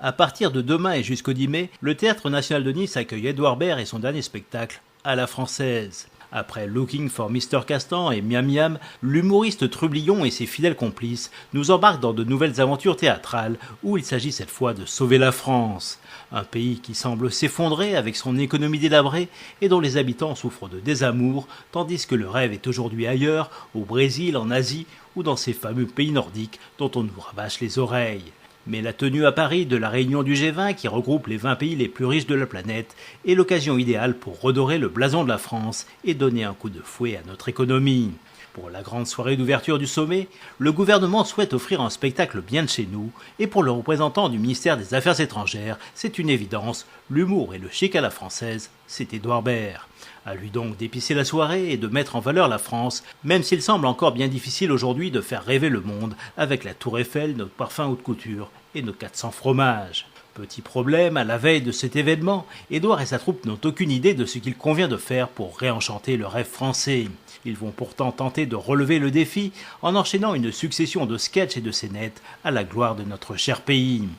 À partir de demain et jusqu'au 10 mai, le Théâtre National de Nice accueille Édouard Baird et son dernier spectacle, à la française. Après Looking for Mr. Castan et Miam Miam, l'humoriste Trublion et ses fidèles complices nous embarquent dans de nouvelles aventures théâtrales où il s'agit cette fois de sauver la France. Un pays qui semble s'effondrer avec son économie délabrée et dont les habitants souffrent de désamour, tandis que le rêve est aujourd'hui ailleurs, au Brésil, en Asie ou dans ces fameux pays nordiques dont on nous rabâche les oreilles. Mais la tenue à Paris de la réunion du G20 qui regroupe les 20 pays les plus riches de la planète est l'occasion idéale pour redorer le blason de la France et donner un coup de fouet à notre économie. Pour la grande soirée d'ouverture du sommet, le gouvernement souhaite offrir un spectacle bien de chez nous et pour le représentant du ministère des Affaires étrangères, c'est une évidence, l'humour et le chic à la française, c'est Édouard Baird. À lui donc d'épicer la soirée et de mettre en valeur la France, même s'il semble encore bien difficile aujourd'hui de faire rêver le monde avec la Tour Eiffel, notre parfum haute couture et nos 400 fromages. Petit problème, à la veille de cet événement, Édouard et sa troupe n'ont aucune idée de ce qu'il convient de faire pour réenchanter le rêve français. Ils vont pourtant tenter de relever le défi en enchaînant une succession de sketchs et de scénettes à la gloire de notre cher pays.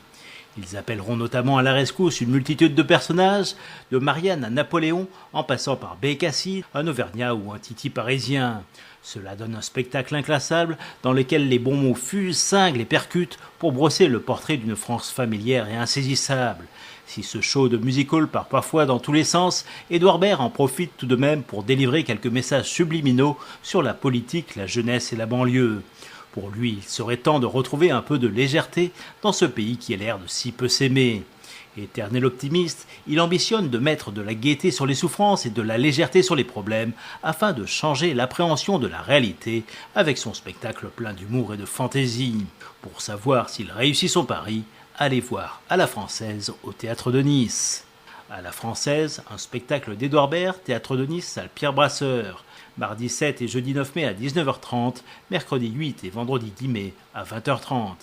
Ils appelleront notamment à la rescousse une multitude de personnages, de Marianne à Napoléon, en passant par Bécassine, un Auvergnat ou un Titi parisien. Cela donne un spectacle inclassable dans lequel les bons mots fusent, cinglent et percutent pour brosser le portrait d'une France familière et insaisissable. Si ce show de musical part parfois dans tous les sens, Édouard Baird en profite tout de même pour délivrer quelques messages subliminaux sur la politique, la jeunesse et la banlieue. Pour lui, il serait temps de retrouver un peu de légèreté dans ce pays qui a l'air de si peu s'aimer. Éternel optimiste, il ambitionne de mettre de la gaieté sur les souffrances et de la légèreté sur les problèmes afin de changer l'appréhension de la réalité avec son spectacle plein d'humour et de fantaisie. Pour savoir s'il réussit son pari, allez voir à la française au Théâtre de Nice. À la française, un spectacle d'Édouard Baird, Théâtre de Nice, salle Pierre Brasseur. Mardi 7 et jeudi 9 mai à 19h30, mercredi 8 et vendredi 10 mai à 20h30.